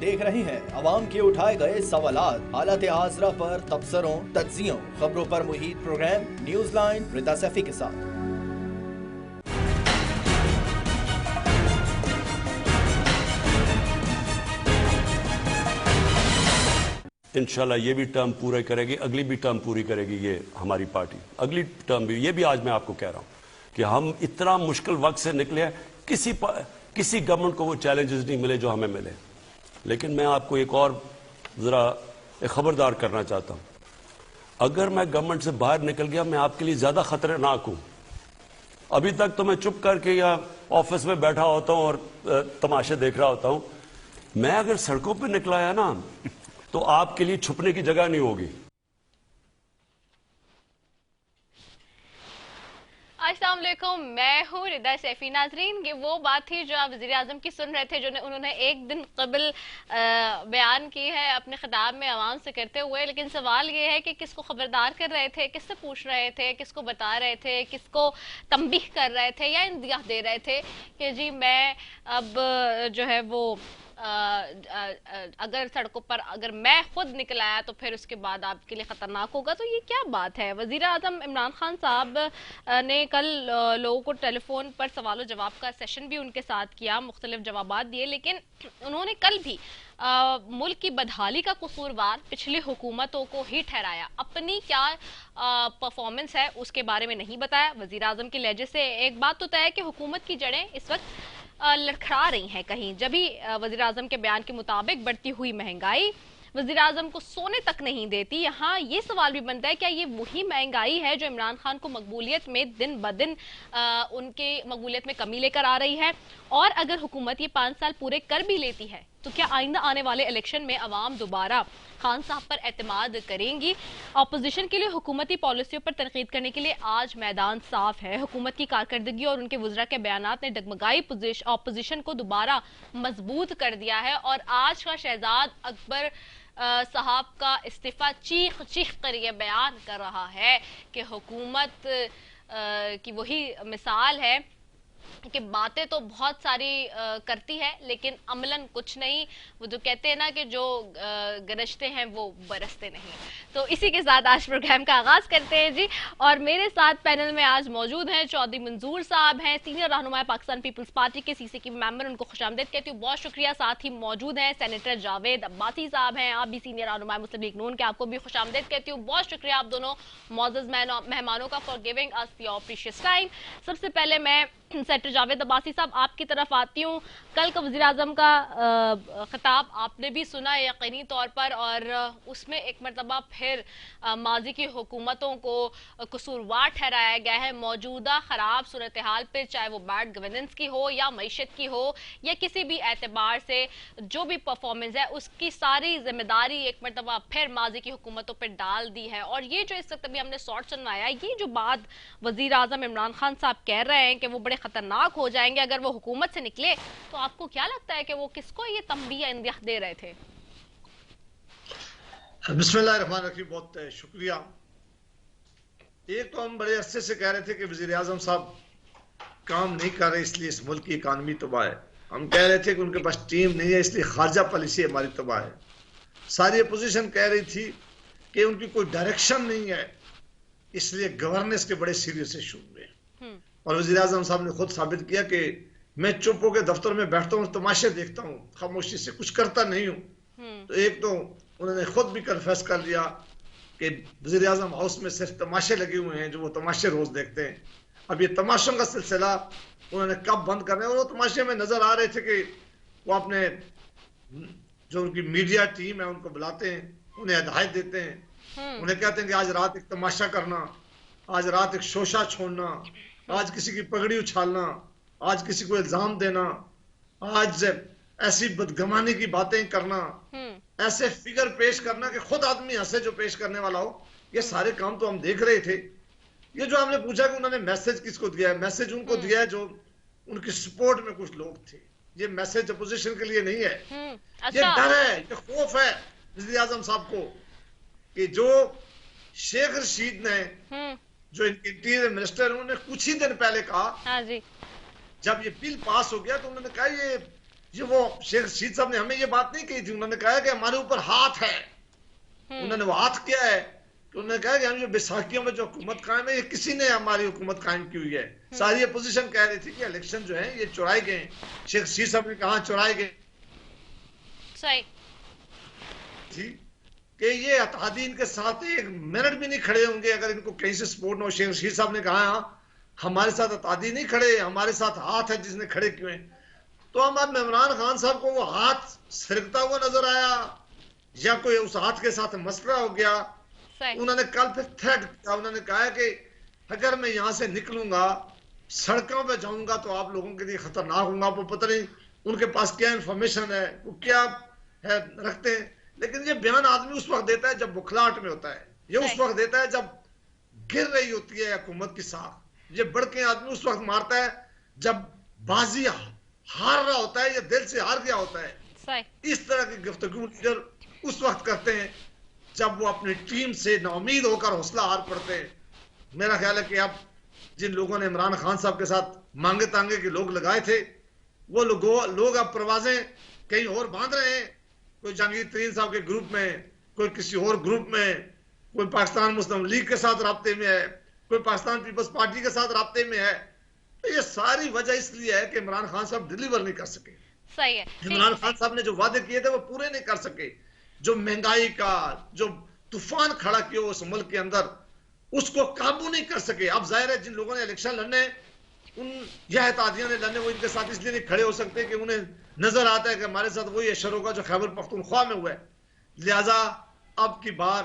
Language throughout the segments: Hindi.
देख रहे हैं अवाम के उठाए गए सवालात, हालत हाजरा पर तबसरों, तज्जियों, खबरों पर मुहित प्रोग्राम न्यूज लाइन रिदा सैफी के साथ। इंशाल्लाह ये भी टर्म पूरा करेगी, अगली भी टर्म पूरी करेगी ये हमारी पार्टी, अगली टर्म भी। ये भी आज मैं आपको कह रहा हूं कि हम इतना मुश्किल वक्त से निकले हैं, किसी गवर्नमेंट को वो चैलेंजेस नहीं मिले जो हमें मिले। लेकिन मैं आपको एक और जरा खबरदार करना चाहता हूं, अगर मैं गवर्नमेंट से बाहर निकल गया मैं आपके लिए ज्यादा खतरनाक हूं। अभी तक तो मैं चुप करके या ऑफिस में बैठा होता हूं और तमाशे देख रहा होता हूं। मैं अगर सड़कों पर निकला है ना तो आपके लिए छुपने की जगह नहीं होगी। अस्सलाम वालेकुम, मैं हूँ रिदा सैफी। नाजरीन, ये वो बात थी जो आप वज़ीर आज़म की सुन रहे थे, जो उन्होंने एक दिन कबल बयान की है अपने खिताब में आवाम से करते हुए। लेकिन सवाल ये है कि किसको खबरदार कर रहे थे, किससे पूछ रहे थे, किसको बता रहे थे, किसको तंबीह कर रहे थे या इंदिया दे रहे थे कि जी मैं अब जो है वो अगर सड़कों पर अगर मैं खुद निकल आया तो फिर उसके बाद आपके लिए खतरनाक होगा। तो ये क्या बात है? वज़ीर आज़म इमरान खान साहब ने कल लोगों को टेलीफोन पर सवाल जवाब का सेशन भी उनके साथ किया, मुख्तलिफ जवाबात दिए, लेकिन उन्होंने कल भी मुल्क की बदहाली का कसूरवार पिछली हुकूमतों को ही ठहराया। अपनी क्या परफॉर्मेंस है उसके बारे में नहीं बताया। वज़ीर आज़म के लहजे से एक बात तो तय है कि हुकूमत की जड़ें इस वक्त लड़खड़ा रही हैं कहीं। जब भी वज़ीर आज़म के बयान के मुताबिक बढ़ती हुई महंगाई वज़ीर आज़म को सोने तक नहीं देती। यहाँ ये सवाल भी बनता है क्या ये वही महंगाई है जो इमरान खान को मकबूलियत में दिन ब दिन उनके मकबूलियत में कमी लेकर आ रही है? और अगर हुकूमत ये 5 साल पूरे कर भी लेती है तो क्या आइंदा आने वाले इलेक्शन में अवाम दोबारा खान साहब पर एतमाद करेंगी? अपोजिशन के लिए हुकूमती पॉलिसियों पर तनकीद करने के लिए आज मैदान साफ है। हुकूमत की कारकर्दगी और उनके वज़रा के बयानात ने डगमगाई अपोजिशन को दोबारा मजबूत कर दिया है। और आज का शहजाद अकबर साहब का इस्तीफा चीख चीख कर यह बयान कर रहा है कि हुकूमत की वही मिसाल है कि बातें तो बहुत सारी करती है लेकिन अमलन कुछ नहीं। वो जो कहते हैं ना कि जो गरजते हैं वो बरसते नहीं। तो इसी के साथ आज प्रोग्राम का आगाज करते हैं जी। और मेरे साथ पैनल में आज मौजूद हैं चौधरी मंजूर साहब, हैं सीनियर रहनुमा पाकिस्तान पीपल्स पार्टी के सीसी की मेंबर, उनको खुशामदीद कहती हूँ, बहुत शुक्रिया। साथ ही मौजूद हैं सेनेटर जावेद अब्बासी साहब, हैं आप भी सीनियर रहनुमा मुस्लिम लीग नून के, आपको भी खुशामदीद कहती हूँ। बहुत शुक्रिया आप दोनों मौजूद मेहमानों का for giving us your precious time. सबसे पहले मैं सेनेटर जावेद अब्बासी साहब आपकी तरफ आती हूँ। कल का वज़ीर आज़म का खिताब आपने भी सुना यकीनी तौर पर, और उसमें एक मरतबा फिर माजी की हुकूमतों को कसूरवार ठहराया गया है मौजूदा ख़राब सूरत हाल पर, चाहे वो बैड गवर्नेंस की हो या मईशत की हो या किसी भी एतबार से जो भी परफॉर्मेंस है उसकी सारी जिम्मेदारी एक मरतबा फिर माजी की हुकूमतों पर डाल दी है। और ये जो इस वक्त अभी हमने शॉर्ट सुनवाया, ये जो बात वज़ीर आज़म इमरान खान साहब कह रहे हैं कि वो बड़े खतरनाक हो जाएंगे अगर वो हुकूमत से निकले, तो आपको क्या लगता है कि वो किसको ये तंबीह इंदिया दे रहे थे? बिस्मिल्लाहिर्रहमानिर्रहीम, बहुत शुक्रिया। एक तो हम बड़े अरसे से कह रहे थे कि वज़ीर आज़म साहब काम नहीं कर रहे इसलिए इस मुल्क की इकानमी तबाह है। हम कह रहे थे कि उनके पास टीम नहीं है इसलिए खारजा पॉलिसी हमारी तबाह है। सारी अपोजिशन कह रही थी कि उनकी कोई डायरेक्शन नहीं है इसलिए गवर्नेंस के बड़े सीरियस इशू हुए। और वज़ीर आज़म साहब ने खुद साबित किया कि मैं चुप होकर दफ्तर में बैठता हूँ, तमाशे देखता हूँ, खामोशी से कुछ करता नहीं हूँ। तो एक तो उन्होंने खुद भी कन्फेस कर लिया कि वज़ीर आज़म हाउस में सिर्फ तमाशे लगे हुए हैं जो वो तमाशे रोज देखते हैं। अब ये तमाशों का सिलसिला उन्होंने कब बंद करना है? वो तमाशे में नजर आ रहे थे कि वो अपने जो उनकी मीडिया टीम है उनको बुलाते हैं, उन्हें हिदायत देते हैं, उन्हें कहते हैं कि आज रात एक तमाशा करना, आज रात एक शोशा छोड़ना, आज किसी की पगड़ी उछालना, आज किसी को इल्जाम देना, आज ऐसी बदगमानी की बातें करना, ऐसे फिगर पेश करना कि खुद आदमी हंसे जो पेश करने वाला हो। ये सारे काम तो हम देख रहे थे। ये जो हमने पूछा कि उन्होंने मैसेज किसको दिया है, मैसेज उनको दिया है जो उनकी सपोर्ट में कुछ लोग थे। ये मैसेज अपोजिशन के लिए नहीं है। ये डर है, ये खौफ है वज़ीर आज़म साहब को कि जो शेख रशीद ने जो इंटीरियर मिनिस्टर उन्होंने कुछ ही दिन पहले कहा, हाँ जी, जब ये बिल पास हो गया तो उन्होंने कहा ये ये वो शेख रशीद साहब ने हमें ये बात नहीं कही थी, उन्होंने कहा कि हमारे ऊपर हाथ है। उन्होंने वो हाथ किया है कि उन्होंने कहा कि हम जो बैसाखियों में जो हुकूमत कायम है, ये किसी ने हमारी हुकूमत कायम की हुई है। सारी अपोजिशन कह रही थी कि इलेक्शन जो है ये चुराए गए। शेख रशीद साहब ने कहा चुराए गए सही थी कि ये अतहादीन के साथ एक मिनट भी नहीं खड़े होंगे अगर इनको कहीं से सपोर्ट ना हो। शेख रशीद साहब ने कहा हमारे साथ अतहादी नहीं खड़े, हमारे साथ हाथ है जिसने खड़े क्यों हैं। तो हम अब इमरान खान साहब को वो हाथ सरकता हुआ नजर आया या कोई उस हाथ के साथ मसला हो गया। उन्होंने कल फिर थ्रेट किया, उन्होंने कहा कि अगर मैं यहां से निकलूंगा सड़कों पे जाऊंगा तो आप लोगों के लिए खतरनाक होगा। वो पता नहीं उनके पास क्या इंफॉर्मेशन है, वो क्या है रखते हैं, लेकिन ये बयान आदमी उस वक्त देता है जब बुखलाहट में होता है, ये उस वक्त देता है जब गिर रही होती है हुकूमत की साख। ये बड़के आदमी उस वक्त मारता है जब बाजी हार रहा होता है या दिल से हार गया होता है। इस तरह की गुफ्तगू लीडर उस वक्त करते हैं जब वो अपनी टीम से नाउमीद होकर हौसला हार पड़ते हैं। मेरा ख्याल है कि अब जिन लोगों ने इमरान खान साहब के साथ मांगे तांगे के लोग लगाए थे, वो लोग अब परवाजें कहीं और बांध रहे हैं। कोई जहांगीर तरीन साहब के ग्रुप में, कोई किसी और ग्रुप में, कोई पाकिस्तान मुस्लिम लीग के साथ राब्ते में है, कोई पाकिस्तान पीपल्स पार्टी के साथ राब्ते में है। तो ये सारी वजह इसलिए है कि इमरान खान साहब डिलीवर नहीं कर सके। सही है। इमरान खान साहब ने जो वादे किए थे वो पूरे नहीं कर सके। जो महंगाई का जो तूफान खड़ा किया उस मुल्क के अंदर, उसको काबू नहीं कर सके। अब जाहिर है जिन लोगों ने इलेक्शन लड़ने, उन यह एहतियातियां ने लड़ने, वो इनके साथ इसलिए नहीं खड़े हो सकते कि उन्हें नजर आता है कि हमारे साथ वही अशर होगा जो खैबर पख्तूनख्वा में हुआ है। लिहाजा अब की बार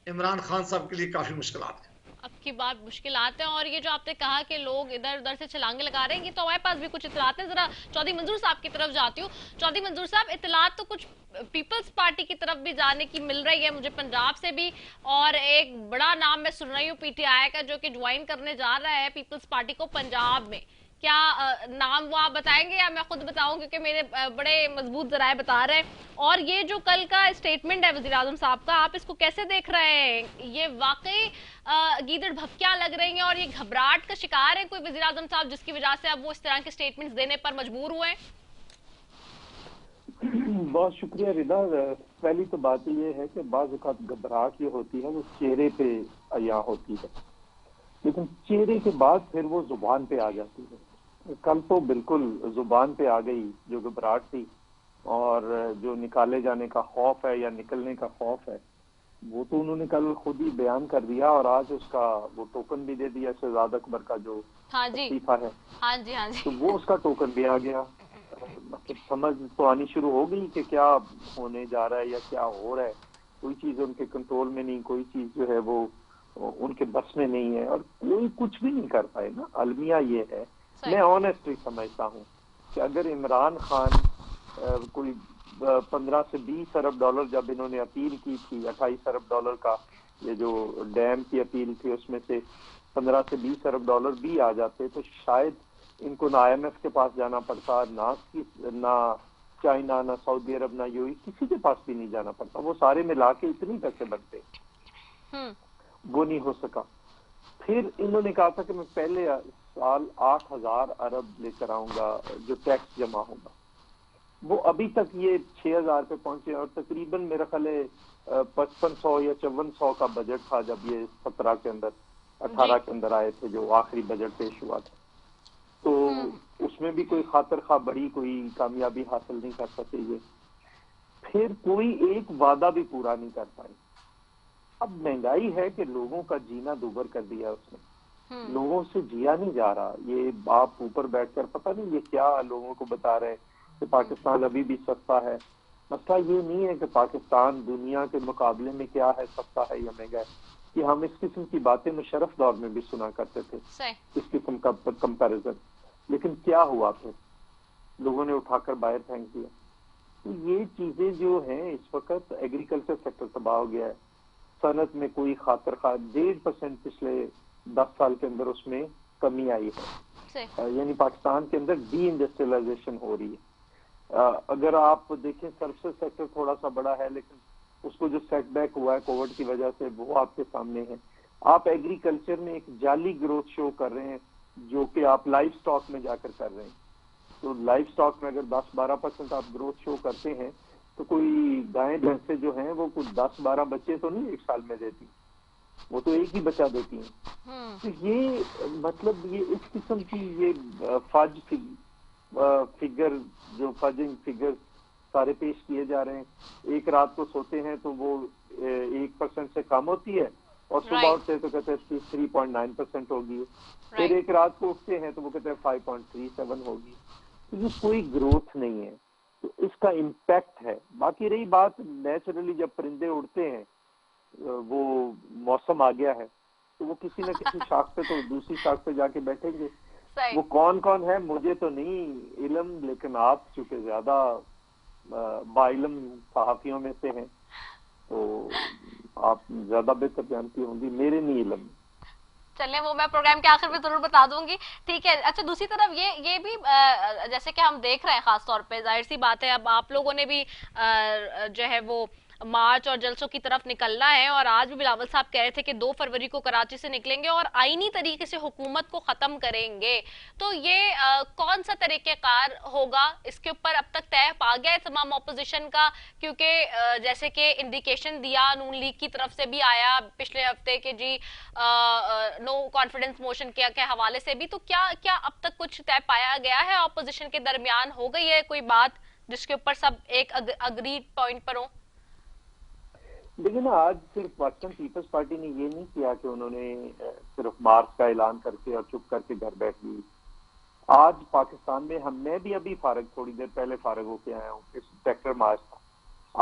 इमरान खान साहब के लिए काफी मुश्किलात है। अब की बात मुश्किल आते हैं। और ये जो आपने कहा कि लोग इधर उधर से छलांगे लगा रहे हैं, ये तो हमारे पास भी कुछ इतलात है। जरा चौधरी मंजूर साहब की तरफ जाती हूँ। चौधरी मंजूर साहब, इतलात तो कुछ पीपल्स पार्टी की तरफ भी जाने की मिल रही है मुझे, पंजाब से भी, और एक बड़ा नाम मैं सुन रही हूँ पीटीआई का जो कि ज्वाइन करने जा रहा है पीपल्स पार्टी को पंजाब में। क्या नाम वो आप बताएंगे या मैं खुद बताऊं, क्योंकि मेरे बड़े मजबूत जराए बता रहे हैं। और ये जो कल का स्टेटमेंट है वजीर आजम साहब का, आप इसको कैसे देख रहे हैं? ये वाकई गीदड़ भपकियां लग रही हैं और ये घबराहट का शिकार है कोई वजीर आजम साहब, जिसकी वजह से अब वो इस तरह के स्टेटमेंट्स देने पर मजबूर हुए हैं? बहुत शुक्रिया रिदा। पहली तो बात ये है कि बाज़ औक़ात घबराहट ये होती है वो चेहरे पे अया होती है, लेकिन चेहरे के बाद फिर वो जुबान पे आ जाती है। कल तो बिल्कुल जुबान पे आ गई जो घबराहट थी, और जो निकाले जाने का खौफ है या निकलने का खौफ है वो तो उन्होंने कल खुद ही बयान कर दिया, और आज उसका वो टोकन भी दे दिया शहजाद अकबर का जो इस्तीफा है। हाँ जी, हाँ जी। तो वो उसका टोकन भी आ गया। मतलब समझ तो आनी शुरू हो गई कि क्या होने जा रहा है या क्या हो रहा है। कोई चीज उनके कंट्रोल में नहीं, कोई चीज जो है वो उनके बस में नहीं है, और कोई कुछ भी नहीं कर पाए ना। अलमिया ये है, मैं ऑनेस्टली समझता हूँ कि अगर इमरान खान कोई 15 से 20 अरब डॉलर जब इन्होंने अपील की थी, 28 अरब डॉलर का ये जो डैम की अपील थी, उसमें से 15 से 20 अरब डॉलर भी आ जाते तो शायद इनको ना IMF के पास जाना पड़ता, ना चाइना, ना सऊदी अरब, ना यूएई, किसी के पास भी नहीं जाना पड़ता। वो सारे मिला के इतनी पैसे बनते, वो नहीं हो सका। फिर इन्होंने कहा था कि मैं पहले साल 8,000 अरब लेकर आऊंगा जो टैक्स जमा होगा। वो अभी तक ये 6,000 पे पहुंचे, और तकरीबन मेरा ख्याल है 5500 या 5400 का बजट था जब ये 17 के अंदर 18 के अंदर आए थे, जो आखिरी बजट पेश हुआ था। तो उसमें भी कोई खातर खा बड़ी कोई कामयाबी हासिल नहीं कर सके ये। फिर कोई एक वादा भी पूरा नहीं कर पाए। अब महंगाई है कि लोगों का जीना दूभर कर दिया उसने, लोगों से जिया नहीं जा रहा। ये आप ऊपर बैठकर पता नहीं ये क्या लोगों को बता रहे हैं कि पाकिस्तान अभी भी सस्ता है। मसला ये नहीं है कि पाकिस्तान दुनिया के मुकाबले में क्या है, सस्ता है या महंगा है। कि हम इस किस्म की बातें मुशर्रफ दौर में भी सुना करते थे, इस किस्म का कंपैरिजन। लेकिन क्या हुआ फिर? लोगों ने उठाकर बाहर फेंक दिया। तो ये चीजें जो हैं इस वक्त, एग्रीकल्चर सेक्टर तबाह हो गया है। सनत में कोई खातर खा 1.5% पिछले 10 साल के अंदर उसमें कमी आई है, यानी पाकिस्तान के अंदर डी इंडस्ट्रियलाइजेशन हो रही है। अगर आप देखें सर्विसेज सेक्टर थोड़ा सा बड़ा है, लेकिन उसको जो सेटबैक हुआ है कोविड की वजह से वो आपके सामने है। आप एग्रीकल्चर में एक जाली ग्रोथ शो कर रहे हैं जो कि आप लाइव स्टॉक में जाकर कर रहे हैं। तो लाइफ स्टॉक में अगर 10-12% आप ग्रोथ शो करते हैं तो कोई गायें भैंसे जो हैं वो कुछ 10-12 बच्चे तो नहीं एक साल में देती, वो तो एक ही बच्चा देती हैं। तो ये मतलब ये इस किस्म की ये फज फिगर जो फजिंग फिगर सारे पेश किए जा रहे हैं। एक रात को सोते हैं तो वो 1% से कम होती है और सुबह उठते हैं तो कहते हैं 3.9% होगी। फिर एक रात को उठते हैं तो वो कहते हैं 5.37 होगी। तो ये कोई ग्रोथ नहीं है, तो इसका इम्पैक्ट है। बाकी रही बात नेचुरली जब परिंदे उड़ते हैं, वो मौसम आ गया है तो वो किसी न किसी शाख पे तो दूसरी शाख पे जाके बैठेंगे। वो कौन कौन है मुझे तो नहीं इल्म, लेकिन आप चूंकि ज्यादा बाइलम सहाफियों में से हैं तो आप ज्यादा बेहतर जानती होंगी, मेरे नहीं इल्म। चलिए वो मैं प्रोग्राम के आखिर में जरूर बता दूंगी, ठीक है। अच्छा दूसरी तरफ ये भी जैसे कि हम देख रहे हैं खास तौर पे, जाहिर सी बात है अब आप लोगों ने भी जो है वो मार्च और जलसों की तरफ निकलना है, और आज भी बिलावल साहब कह रहे थे कि 2 फरवरी को कराची से निकलेंगे और आईनी तरीके से हुकूमत को खत्म करेंगे। तो ये कौन सा तरीकेकार होगा, इसके ऊपर अब तक तय पा गया है तमाम ऑपोजिशन का? क्योंकि जैसे कि इंडिकेशन दिया नून लीग की तरफ से भी आया पिछले हफ्ते के जी नो कॉन्फिडेंस मोशन के हवाले से भी, तो क्या अब तक कुछ तय पाया गया है ऑपोजिशन के दरमियान? हो गई है कोई बात जिसके ऊपर सब एक अग्रीड पॉइंट पर हो? देखिए ना, आज सिर्फ पाकिस्तान पीपल्स पार्टी ने ये नहीं किया कि उन्होंने सिर्फ मार्च का ऐलान करके और चुप करके घर बैठ गई। आज पाकिस्तान में मैं भी अभी थोड़ी देर पहले फारग होके आया हूँ, इस ट्रैक्टर मार्च था।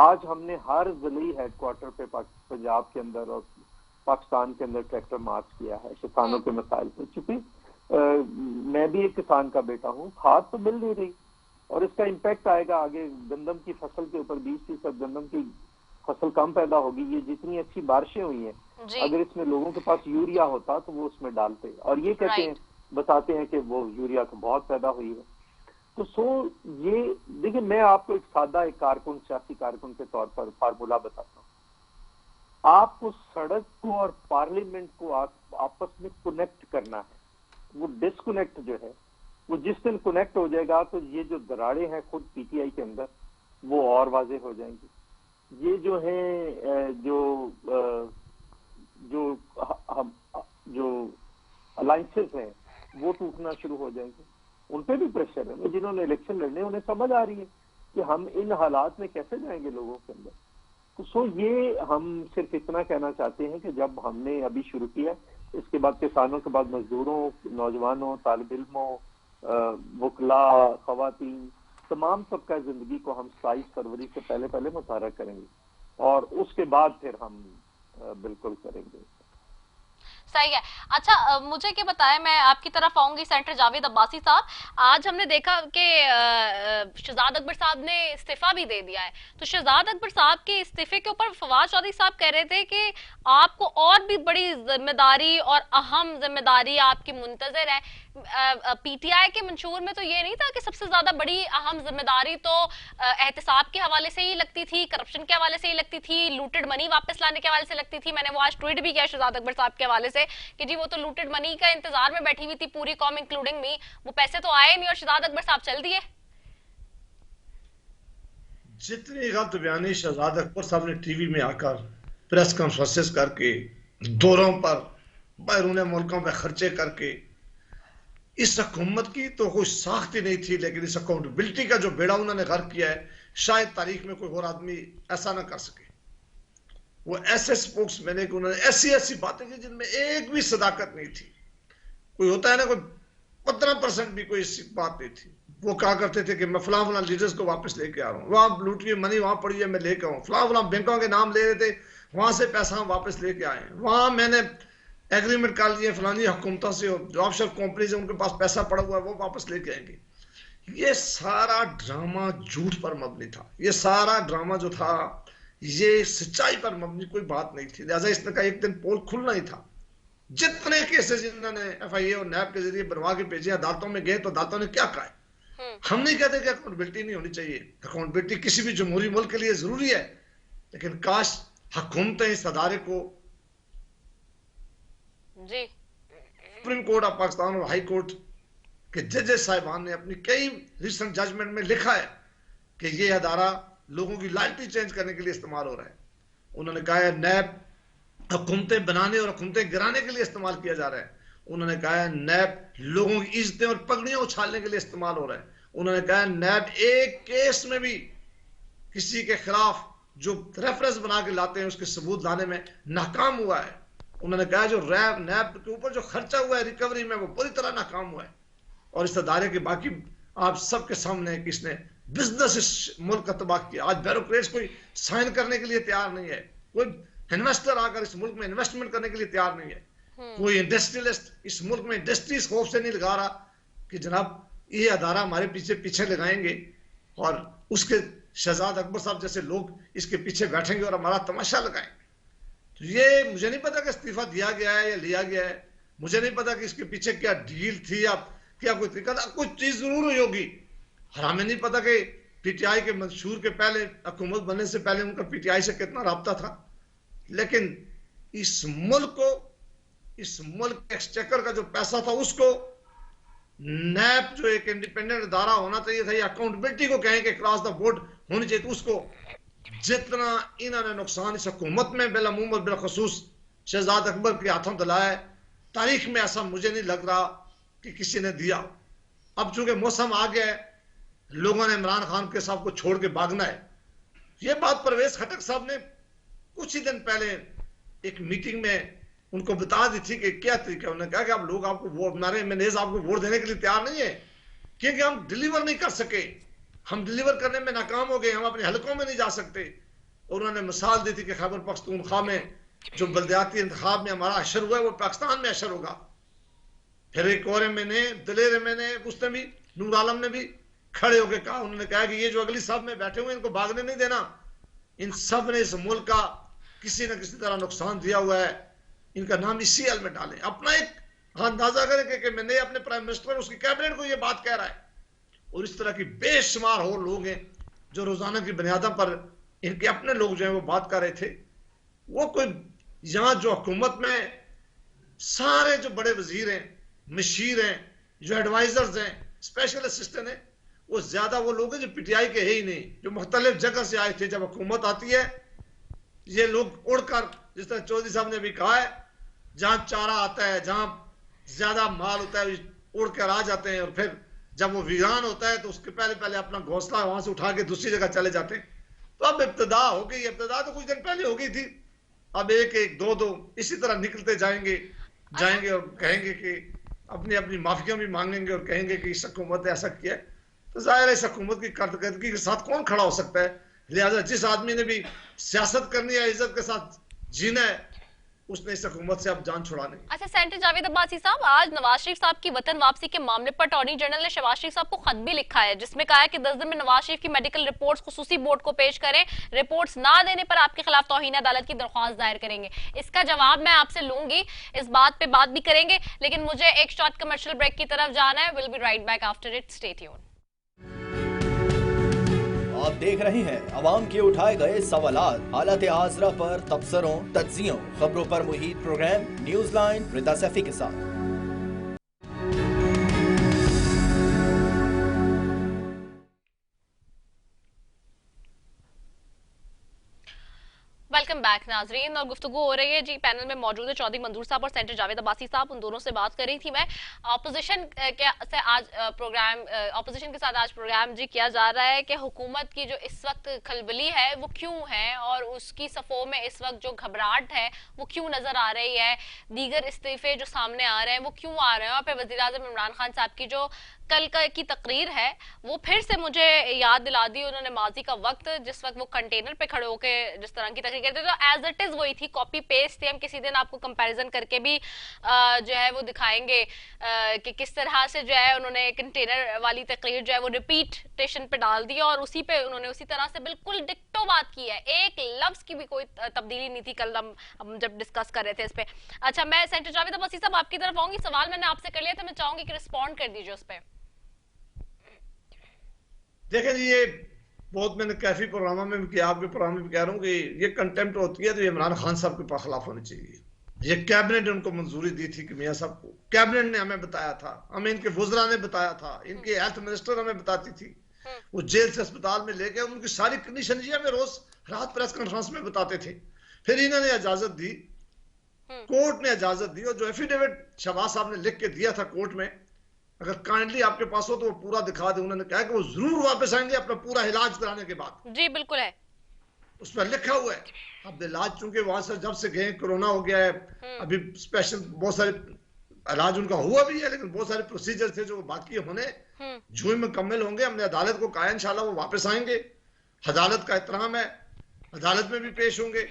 आज हमने हर जिले हेडक्वार्टर पे पंजाब के अंदर और पाकिस्तान के अंदर ट्रैक्टर मार्च किया है किसानों के मसाइल पर। चूंकि मैं भी एक किसान का बेटा हूँ, खाद तो मिल नहीं रही और इसका इम्पैक्ट आएगा आगे गंदम की फसल के ऊपर। 20% गंदम की फसल कम पैदा होगी। ये जितनी अच्छी बारिशें हुई हैं, अगर इसमें लोगों के पास यूरिया होता तो वो उसमें डालते, और ये कहते हैं बताते हैं कि वो यूरिया तो बहुत पैदा हुई है। तो ये देखिए, मैं आपको एक सादा एक कारकुन, सियासी कारकुन के तौर पर फार्मूला बताता हूँ। आपको सड़क को और पार्लियामेंट को आपस में कनेक्ट करना है। वो डिस्कनेक्ट जो है वो जिस दिन कनेक्ट हो जाएगा तो ये जो दरारें हैं खुद पीटीआई के अंदर वो और वाजे हो जाएंगी। ये जो है जो अलायंसेस हैं वो टूटना शुरू हो जाएंगे। उन पे भी प्रेशर है। जिन्होंने इलेक्शन लड़ने उन्हें समझ आ रही है कि हम इन हालात में कैसे जाएंगे लोगों के अंदर। तो ये हम सिर्फ इतना कहना चाहते हैं कि जब हमने अभी शुरू किया, इसके बाद किसानों के बाद मजदूरों, नौजवानों, तालिब इल्मों, वकला, खवातीन, तमाम सबका जिंदगी को हम 27 फरवरी से पहले मुतारक करेंगे और उसके बाद फिर हम बिल्कुल करेंगे। सही है। अच्छा मुझे क्या बताया, मैं आपकी तरफ आऊंगी सेंटर जावेद अब्बासी साहब। आज हमने देखा कि शहजाद अकबर साहब ने इस्तीफा भी दे दिया है। तो शहजाद अकबर साहब के इस्तीफे के ऊपर फवाद चौधरी साहब कह रहे थे कि आपको और भी बड़ी जिम्मेदारी और अहम जिम्मेदारी आपकी मुंतजर है। पीटीआई के मंशूर में तो ये नहीं था कि सबसे ज्यादा बड़ी अहम जिम्मेदारी तो एहतसाब के हवाले से ही लगती थी, करप्शन के हवाले से ही लगती थी, लूटेड मनी वापस लाने के हवाले से लगती थी। मैंने वो आज ट्वीट भी किया शहजाद अकबर साहब के हवाले से कि जी वो तो लूटेड मनी का इंतजार में बैठी हुई थी पूरी कौम इंक्लूडिंग मी, वो पैसे तो आए नहीं और शहजाद अकबर साहब चल दिए। जितनी गलत बयानी शहजाद अकबर साहब ने टीवी में आकर प्रेस कॉन्फ्रेंसेस करके, दौरों पर बैरून मुल्कों में खर्चे करके, इस हुकूमत की तो कोई साख्त ही नहीं थी। लेकिन इस अकाउंटेबिलिटी का जो बेड़ा उन्होंने गर्क किया है, शायद तारीख में कोई और आदमी ऐसा ना कर सके। वो ऐसे स्पोक्समैन है कि उन्होंने ऐसी ऐसी बातें की जिनमें एक भी सदाकत नहीं थी। कोई होता है ना, कोई 15% भी कोई ऐसी बात नहीं थी। वो कहा करते थे कि मैं फलां फलां लीडर्स को वापस लेके आ रहा हूँ, वहां लूट की मनी वहां पड़ी है मैं लेके आऊँ, फलां फलां बैंकों के नाम ले रहे थे, वहां से पैसा हम वापस लेके आए, वहां मैंने एग्रीमेंट कर लिए फलानी हुकूमतों से, ऑफशोर कंपनी से उनके पास पैसा पड़ा हुआ है वो वापस लेके आएंगे। ये सारा ड्रामा झूठ पर मबनी था। ये सारा ड्रामा जो था ये सच्चाई पर मबनी कोई बात नहीं थी। लिहाजा इसने का एक दिन पोल खुलना ही था। जितने केसेस इन्होंने एफआईए और नैब के जरिए बनवा के भेजे, अदालतों में गए तो अदालतों ने क्या कहा? हम नहीं कहते कि अकाउंटेबिलिटी नहीं होनी चाहिए। अकाउंटेबिलिटी किसी भी जमहूरी मुल्क के लिए जरूरी है, लेकिन काश हुकूमतें इस अदारे को जी सुप्रीम कोर्ट ऑफ पाकिस्तान और हाई कोर्ट कि जजेस साहिबान ने अपनी कई रिसेंट जजमेंट में लिखा है कि ये अदारा लोगों की लॉयल्टी चेंज करने के लिए इस्तेमाल हो रहा है। उन्होंने कहा है नैब हुकूमतें बनाने और हुकूमतें गिराने के लिए इस्तेमाल किया जा रहा है। उन्होंने कहा है नैब लोगों की इज्जतें और पगड़ियां उछालने के लिए इस्तेमाल हो रहा है। उन्होंने कहा है नैब एक केस में भी किसी के खिलाफ जो रेफरेंस बना के लाते हैं उसके सबूत लाने में नाकाम हुआ है। उन्होंने कहा जो नैब के ऊपर जो खर्चा हुआ है रिकवरी में वो पूरी तरह नाकाम हुआ है। और इस अदारे के बाकी आप सबके सामने किसने बिजनेस इस मुल्क का तबाह किया। आज ब्यूरोक्रेट्स कोई साइन करने के लिए तैयार नहीं है, कोई इन्वेस्टर आकर इस मुल्क में इन्वेस्टमेंट करने के लिए तैयार नहीं है, कोई इंडस्ट्रियलिस्ट इस मुल्क में इंडस्ट्रीज खौफ से नहीं लगा रहा कि जनाब ये अदारा हमारे पीछे पीछे लगाएंगे और उसके शहजाद अकबर साहब जैसे लोग इसके पीछे बैठेंगे और हमारा तमाशा लगाएंगे। तो ये मुझे नहीं पता कि इस्तीफा दिया गया है या लिया गया है, मुझे नहीं पता कि इसके पीछे क्या डील थी या क्या कोई तरीका था। कुछ चीज जरूर हुई होगी। हमें नहीं पता कि पीटीआई के मंशूर के पहले हुकूमत बनने से पहले उनका पीटीआई से कितना राब्ता था, लेकिन इस मुल्क के एक्सचेकर का जो पैसा था उसको नैब जो एक इंडिपेंडेंट अदारा होना चाहिए था या अकाउंटेबिलिटी को कहें कि क्रॉस द बोर्ड होनी चाहिए, तो उसको जितना इन्होंने नुकसान इस हुकूमत में बिलामूम और बिलखसूस शहजाद अकबर के हाथों दिलाया है, तारीख में ऐसा मुझे नहीं लग रहा कि किसी ने दिया। अब चूंकि मौसम आ गया है, लोगों ने इमरान खान के साहब को छोड़ के भागना है। यह बात परवेज खटक साहब ने कुछ ही दिन पहले एक मीटिंग में उनको बता दी थी कि क्या तरीका। उन्होंने कहा कि आप लोग आपको वोट हमारे मैनेज आपको वोट देने के लिए तैयार नहीं है क्योंकि हम डिलीवर नहीं कर सके, हम डिलीवर करने में नाकाम हो गए, हम अपने हलकों में नहीं जा सकते। और उन्होंने मिसाल दी थी कि खैबर पख्तूनख्वा में जो बल्दियाती इंतखाब में हमारा अशर हुआ है वो पाकिस्तान में अशर होगा। फिर एक और दलेर मैंने उसने भी नूर आलम ने भी खड़े होकर कहा, उन्होंने कहा कि ये जो अगली सब में बैठे हुए इनको भागने नहीं देना, इन सब ने इस मुल्क का किसी न किसी तरह नुकसान दिया हुआ है, इनका नाम इसी एल में डालें। अपना एक अंदाजा करें कि मैंने अपने प्राइम मिनिस्टर उसकी कैबिनेट को यह बात कह रहा है। और इस तरह की बेशुमार और लोग हैं जो रोजाना की बुनियादों पर इनके अपने लोग जो है वो बात कर रहे थे। वो कोई यहां जो हुकूमत में सारे जो बड़े वजीर हैं, मशीर हैं, जो एडवाइजर्स हैं, स्पेशल असिस्टेंट हैं, वो ज्यादा वो लोग हैं जो पीटीआई के है ही नहीं, जो मुख्तलिफ जगह से आए थे। जब हुकूमत आती है ये लोग उड़कर, जिस तरह चौधरी साहब ने भी कहा है, जहां चारा आता है, जहां ज्यादा माल होता है उड़कर आ जाते हैं, और फिर जब वो वीरान होता है तो उसके पहले पहले अपना घोंसला वहां से उठा के दूसरी जगह चले जाते हैं। तो अब इब्तदा हो गई, इब्तदा तो कुछ दिन पहले हो गई थी, अब एक एक दो दो इसी तरह निकलते जाएंगे और कहेंगे कि अपनी अपनी माफिया भी मांगेंगे और कहेंगे कि इस हुकूमत ने ऐसा किया। तो जाहिर है इस हुकूमत की कारकर्दगी के साथ कौन खड़ा हो सकता है। लिहाजा जिस आदमी ने भी सियासत करनी है, इज्जत के साथ जीना है, उसने इस हुकूमत से अब जान छुड़ानी। अच्छा, सेनेटर जावेद अब्बासी साहब, आज नवाज शरीफ साहब की वतन वापसी के मामले पर अटॉर्नी जनरल ने शहबाज शरीफ साहब को खत भी लिखा है जिसमें कहा है कि 10 दिन में नवाज शरीफ की मेडिकल रिपोर्ट्स खुसूसी बोर्ड को पेश करें, रिपोर्ट्स ना देने पर आपके खिलाफ तौहीन अदालत की दरख्वास्त दायर करेंगे। इसका जवाब मैं आपसे लूंगी, इस बात पे बात भी करेंगे, लेकिन मुझे एक शॉर्ट कमर्शियल ब्रेक की तरफ जाना है। Will be right back after it, stay tuned. आप देख रहे हैं अवाम के उठाए गए सवालात, हालत हाजरा पर तबसरों, तज्जियों, खबरों पर मुहित program news line Rita Saifi के साथ। वेलकम बैक नाजरीन, और गुफ्तगू हो रही है जी, पैनल में मौजूद है चौधरी मंजूर साहब और सेनेटर जावेद अब्बासी साहब। उन दोनों से बात कर रही थी मैं। ऑपोजिशन के साथ आज प्रोग्राम जी किया जा रहा है कि हुकूमत की जो इस वक्त खलबली है वो क्यों है, और उसकी सफ़ों में इस वक्त जो घबराहट है वो क्यों नजर आ रही है, दीगर इस्तीफे जो सामने आ रहे हैं वो क्यों आ रहे हैं। और फिर वज़ीर आज़म इमरान खान साहब की जो कल की तकरीर है वो फिर से मुझे याद दिला दी उन्होंने माजी का वक्त, जिस वक्त वो कंटेनर पे खड़े होकर जिस तरह की तकरीर करते, तो एज इट इज वही थी, कॉपी पेस्ट थी। हम किसी दिन आपको कंपैरिजन करके भी जो है वो दिखाएंगे कि किस तरह से जो है उन्होंने कंटेनर वाली तकरीर जो है वो रिपीट स्टेशन पे डाल दी और उसी पे उन्होंने उसी तरह से बिल्कुल डिक्टो बात की है, एक लफ्ज की भी कोई तब्दीली नहीं थी। कल हम जब डिस्कस कर रहे थे इस पे। अच्छा, मैं सेनेटर जावेद अब्बासी साहब आपकी तरफ आऊंगी, सवाल मैंने आपसे कर लिया था, मैं चाहूंगी कि रिस्पॉन्ड कर दीजिए उस पर। देखें जी, ये बहुत मैंने कैफी प्रोग्राम में भी किया, आपके प्रोग्राम में भी कह रहा हूँ कि ये कंटेम्प्ट होती है तो ये इमरान खान साहब के खिलाफ होनी चाहिए। ये कैबिनेट ने उनको मंजूरी दी थी कि मियां साहब को, कैबिनेट ने हमें बताया था, हमें इनके वुज़रा ने बताया था, इनके हेल्थ मिनिस्टर हमें बताती थी, वो जेल से अस्पताल में लेके उनकी सारी कंडीशन ये हमें रोज रात प्रेस कॉन्फ्रेंस में बताते थे। फिर इन्होंने इजाजत दी, कोर्ट ने इजाजत दी, और जो एफिडेविट शहबाज साहब ने लिख के दिया था कोर्ट में, अगर काइंडली आपके पास हो तो वो पूरा दिखा दे। उन्होंने कहा कि वो जरूर वापस आएंगे अपना पूरा इलाज कराने के बाद। जी बिल्कुल है, उस पर लिखा हुआ है। अब इलाज चूंकि वहां से जब से गए कोरोना हो गया है, अभी स्पेशल बहुत सारे इलाज उनका हुआ भी है, लेकिन बहुत सारे प्रोसीजर थे जो बाकी होने जून में मुकम्मल होंगे। हमने अदालत को कहा इंशाल्लाह वो वापस आएंगे, अदालत का एहतराम है, अदालत में भी पेश होंगे।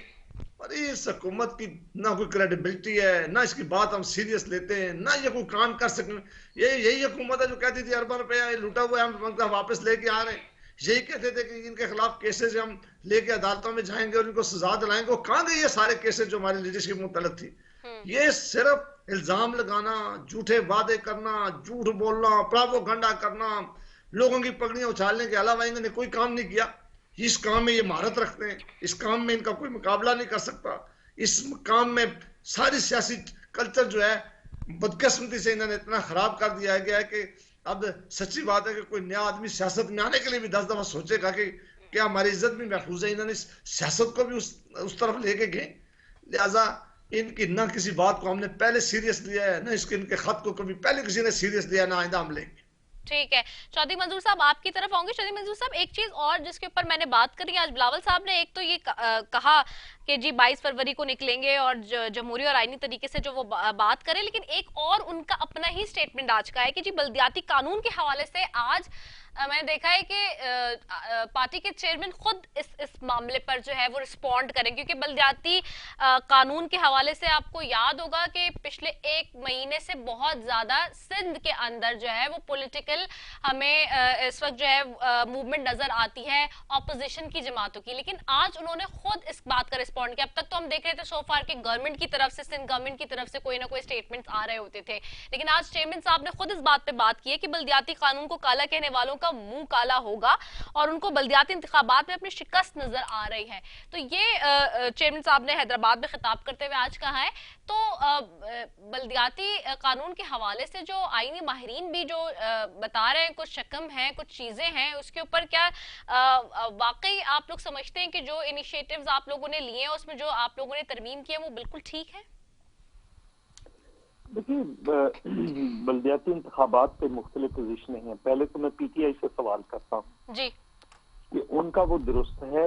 और इस हुकूमत की ना कोई क्रेडिबिलिटी है, ना इसकी बात हम सीरियस लेते हैं, ना ये कोई काम कर सकें। यही हुकूमत है जो कहती थी अरबों रुपया लूटा हुआ है, हम वापस लेके आ रहे हैं। यही कहते थे कि इनके खिलाफ केसेस हम लेके अदालतों में जाएंगे और इनको सजा दिलाएंगे। वो कहां गए ये सारे केसेस जो हमारी लीडरशिप में मुतल्लक थी? ये सिर्फ इल्जाम लगाना, झूठे वादे करना, झूठ बोलना, प्रोपेगेंडा करना, लोगों की पगड़ियां उछालने के अलावा इन्होंने कोई काम नहीं किया। इस काम में ये महारत रखते हैं, इस काम में इनका कोई मुकाबला नहीं कर सकता। इस काम में सारी सियासी कल्चर जो है बदकिस्मती से इन्होंने इतना खराब कर दिया गया है कि अब सच्ची बात है कि कोई नया आदमी सियासत में आने के लिए भी 10 दफा सोचेगा कि क्या हमारी इज्जत भी महफूज है। इन्होंने सियासत को भी उस तरफ लेके गए। लिहाजा इनकी ना किसी बात को हमने पहले सीरियस लिया है, ना इनके खत को कभी पहले किसी ने सीरियस लिया, ना आइंदा हम लेंगे। ठीक है, चौधरी मंजूर साहब आपकी तरफ आऊंगे। चौधरी मंजूर साहब, एक चीज और जिसके ऊपर मैंने बात करी आज बिलावल साहब ने, एक तो ये कहा कि जी 22 फरवरी को निकलेंगे और जमहूरी और आईनी तरीके से जो वो बात करें, लेकिन एक और उनका अपना ही स्टेटमेंट आज का है कि जी बल्दियाती कानून के हवाले से आज मैंने देखा है कि पार्टी के चेयरमैन खुद इस मामले पर जो है वो रिस्पॉन्ड करें, क्योंकि बल्दियाती कानून के हवाले से आपको याद होगा कि पिछले 1 महीने से बहुत ज्यादा सिंध के अंदर जो है वो पॉलिटिकल हमें इस वक्त जो है मूवमेंट नजर आती है ऑपोजिशन की जमातों की, लेकिन आज उन्होंने खुद इस बात का रिस्पॉन्ड किया। अब तक तो हम देख रहे थे सोफार के गवर्नमेंट की तरफ से, सिंध गवर्नमेंट की तरफ से कोई ना कोई स्टेटमेंट्स आ रहे होते थे, लेकिन आज चेयरमैन साहब ने खुद इस बात पे बात की है कि बल्दियाती कानून को काला कहने वालों का मुंह काला होगा और उनको बल्दियाती इंतखाबात में अपनी शिकस्त नजर आ रही है। तो ये चेयरमैन साहब ने हैदराबाद में खिताब करते हुए आज कहा है। तो बल्दियाती कानून के हवाले से जो आईनी माहिरीन भी जो बता रहे हैं, कुछ शकम है, कुछ चीजें हैं, उसके ऊपर क्या वाकई आप लोग समझते हैं कि जो इनिशिएटिव्स आप लोगों ने लिए हैं, उसमें जो आप लोगों ने तरमीम की है वो बिल्कुल ठीक है? देखिए, बल्दियाती इंतखाबात पे मुख्तलिफ पोजीशनें हैं। पहले तो मैं पीटीआई से सवाल करता हूँ जी कि उनका वो दुरुस्त है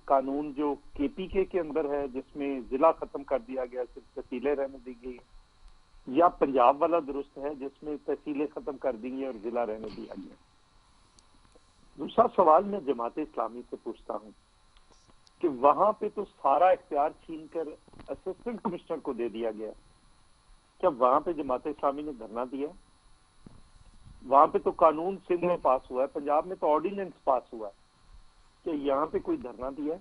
कानून जो केपीके के अंदर है, जिसमें जिला खत्म कर दिया गया, सिर्फ तहसीलें रहने दी गई, या पंजाब वाला दुरुस्त है जिसमें तहसीलें खत्म कर दी गई और जिला रहने दिया गया? दूसरा सवाल मैं जमात इस्लामी से पूछता हूँ कि वहां पे तो सारा इख्तियार छीनकर असिस्टेंट कमिश्नर को दे दिया गया। क्या वहां पे जमात इस्लामी ने धरना दिया? वहां पे तो कानून सिंध में पास हुआ है, पंजाब में तो ऑर्डिनेंस पास हुआ है। क्या यहाँ पे कोई धरना दिया?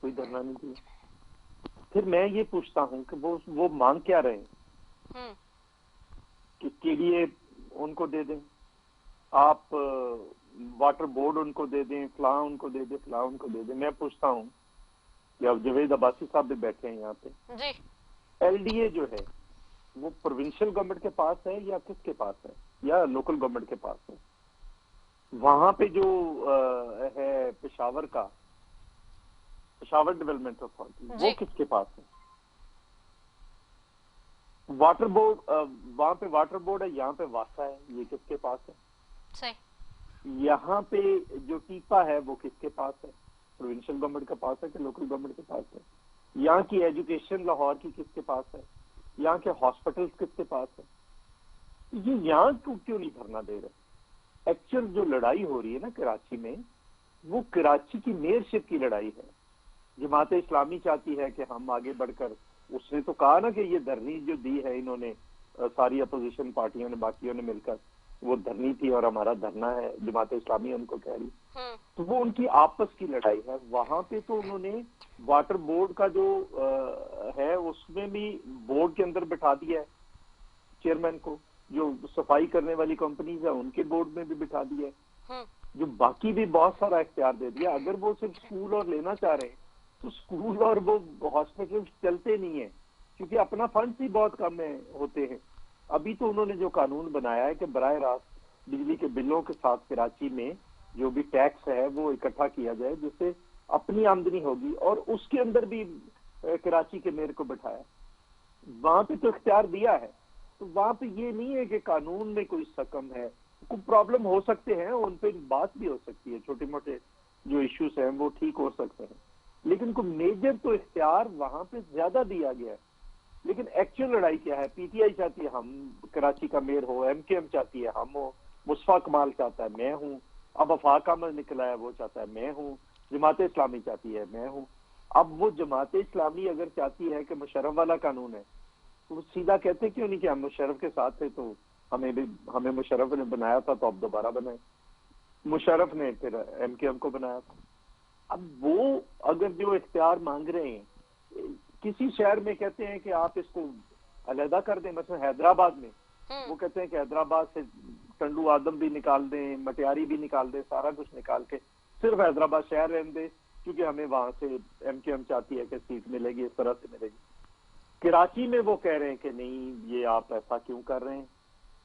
कोई धरना नहीं दिया। फिर मैं ये पूछता हूँ कि वो मांग क्या रहे हैं कि केडीए उनको दे दें, आप वाटर बोर्ड उनको दे दें, फलां उनको दे दें, फलां उनको दे दें। मैं पूछता हूँ कि अब जवेद अब्बासी साहब भी बैठे हैं यहाँ पे जी, एलडीए जो है वो प्रोविंशियल गवर्नमेंट के पास है या किसके पास है, या लोकल गवर्नमेंट के पास है? वहां पे जो है पेशावर का पेशावर डेवलपमेंट अथॉरिटी, वो किसके पास है? वाटर बोर्ड, वहां पे वाटर बोर्ड है, यहाँ पे वासा है, ये किसके पास है? सही। यहाँ पे जो टीपा है वो किसके पास है? प्रोविंशियल गवर्नमेंट के पास है कि लोकल गवर्नमेंट के पास है? यहाँ की एजुकेशन लाहौर की किसके पास है? यहाँ के हॉस्पिटल्स किसके पास है? ये यहाँ क्यों नहीं भरना दे रहे? एक्चुअल जो लड़ाई हो रही है ना कराची में, वो कराची की मेयरशिप की लड़ाई है। जमात इस्लामी चाहती है कि हम आगे बढ़कर, उसने तो कहा ना कि ये धरनी जो दी है इन्होंने, सारी अपोजिशन पार्टियों ने, बाकियों ने मिलकर, वो धरनी थी और हमारा धरना है, जमात इस्लामी उनको कह रही। तो वो उनकी आपस की लड़ाई है। वहां पे तो उन्होंने वाटर बोर्ड का जो है उसमें भी बोर्ड के अंदर बिठा दिया है चेयरमैन को, जो सफाई करने वाली कंपनीज है उनके बोर्ड में भी बिठा दिया है, जो बाकी भी बहुत सारा इख्तियार दे दिया। अगर वो सिर्फ स्कूल और लेना चाह रहे हैं तो स्कूल और वो हॉस्पिटल चलते नहीं है। क्योंकि अपना फंड्स ही बहुत कम है होते हैं। अभी तो उन्होंने जो कानून बनाया है कि बराह रास्त बिजली के बिलों के साथ कराची में जो भी टैक्स है वो इकट्ठा किया जाए, जिससे अपनी आमदनी होगी, और उसके अंदर भी कराची के मेयर को बैठाया, वहां पे तो इख्तियार दिया है। तो वहां पे ये नहीं है कि कानून में कोई सकम है, कुछ प्रॉब्लम हो सकते हैं, उन पे बात भी हो सकती है, छोटे मोटे जो इश्यूज हैं वो ठीक हो सकते हैं, लेकिन कोई मेजर तो इख्तियार वहां पे ज्यादा दिया गया है। लेकिन एक्चुअल लड़ाई क्या है? पीटीआई चाहती है हम कराची का मेयर हो, एमकेएम चाहती है हम हो, मुस्तफा कमाल चाहता है मैं हूँ, अब आफाक अहमद निकला है वो चाहता है मैं हूँ, जमात इस्लामी चाहती है मैं हूँ। अब वो जमात इस्लामी अगर चाहती है कि मुशर्रफ वाला कानून है, तो वो सीधा कहते क्यों नहीं कि हम मुशर्रफ के साथ थे, तो हमें मुशर्रफ ने बनाया था तो अब दोबारा बनाए। मुशर्रफ ने फिर एमकेएम को बनाया था। अब वो अगर जो इख्तियार मांग रहे हैं, किसी शहर में कहते हैं कि आप इसको अलहदा कर दें, मतलब हैदराबाद में वो कहते हैं कि हैदराबाद से टंडू आदम भी निकाल दें, मटियारी भी निकाल दें, सारा कुछ निकाल के सिर्फ हैदराबाद शहर रहने दें, क्योंकि हमें वहां से एमकेएम चाहती है कि सीट मिलेगी, इस तरह से मिलेगी। कराची में वो कह रहे हैं कि नहीं, ये आप ऐसा क्यों कर रहे हैं।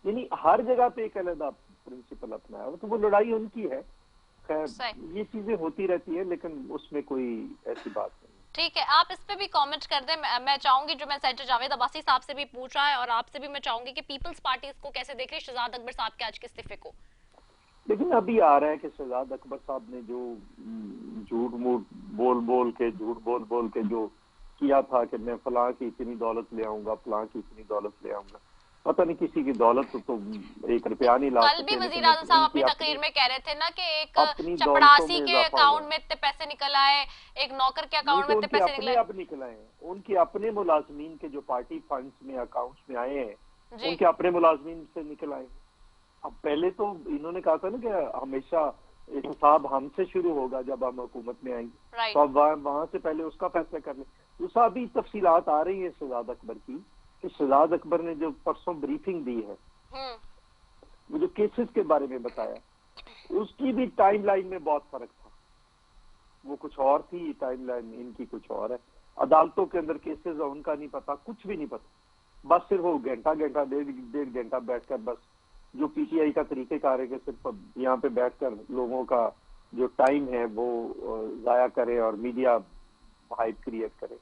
यानी हर जगह पे एक अलग प्रिंसिपल अपनाया, तो वो लड़ाई उनकी है। खैर ये चीजें होती रहती है, लेकिन उसमें कोई ऐसी बात नहीं। ठीक है, आप इस पे भी कमेंट कर दें। मैं चाहूंगी, जो मैं सेनेटर जावेद अब्बासी साहब से भी पूछ रहा है और आपसे भी मैं चाहूंगी कि पीपल्स पार्टी इसको कैसे देख रही है, शहजाद अकबर साहब के आज के इस्तीफे को। लेकिन अभी आ रहा है कि शहजाद अकबर साहब ने जो झूठ मूठ झूठ बोल बोल के जो किया था कि मैं फलां की इतनी दौलत ले आऊंगा, फलां की इतनी दौलत ले आऊंगा, पता नहीं किसी की दौलत तो 1 रुपया नहीं ला। कल भी वजीर आज़म साहब अपनी तकरीर में कह रहे थे ना कि एक चपड़ासी के अकाउंट में इतने पैसे निकल आए, एक नौकर के अकाउंट में इतने पैसे निकल आए, उनके अपने मुलाजमीन के जो पार्टी फंड्स में अकाउंट्स में आए हैं, उनके अपने मुलाजमीन से निकल आए। अब पहले तो इन्होंने कहा था ना कि हमेशा हिसाब हमसे शुरू होगा जब हम हुकूमत में आएंगे, तो अब वहां से पहले उसका फैसला कर ले। दूसरा, अभी तफसीलात आ रही है शहजाद अकबर की, कि शहजाद अकबर ने जो परसों ब्रीफिंग दी है, वो जो केसेस के बारे में बताया, उसकी भी टाइमलाइन में बहुत फर्क था। वो कुछ और थी टाइमलाइन, इनकी कुछ और है। अदालतों के अंदर केसेस है, उनका नहीं पता, कुछ भी नहीं पता, बस सिर्फ वो घंटा डेढ़ घंटा बैठकर बस जो पीटीआई का तरीकेकार है कि सिर्फ यहाँ पे बैठकर लोगों का जो टाइम है वो जाया करे और मीडिया हाइप क्रिएट करे।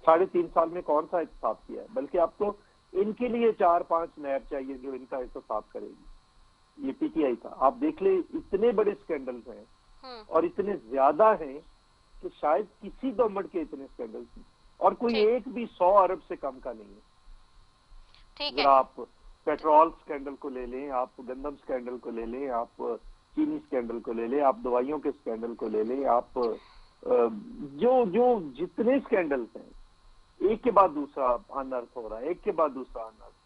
3.5 साल में कौन सा एहतसाब किया है? बल्कि अब तो इनके लिए 4-5 नैब चाहिए जो इनका एहतसाब करेगी। ये पीटीआई का आप देख ले, इतने बड़े स्कैंडल्स हैं और इतने ज्यादा हैं कि शायद किसी गवर्नमेंट के इतने स्कैंडल्स नहीं, और कोई एक भी 100 अरब से कम का नहीं है। ठीक है, आप पेट्रोल स्कैंडल को ले लें, आप गंदम स्कैंडल को ले लें, आप चीनी स्कैंडल को ले लें, आप दवाइयों के स्कैंडल को ले लें, आप जो जितने स्कैंडल्स हैं, एक के बाद दूसरा अनर्थ हो रहा है, एक के बाद दूसरा अनर्थ।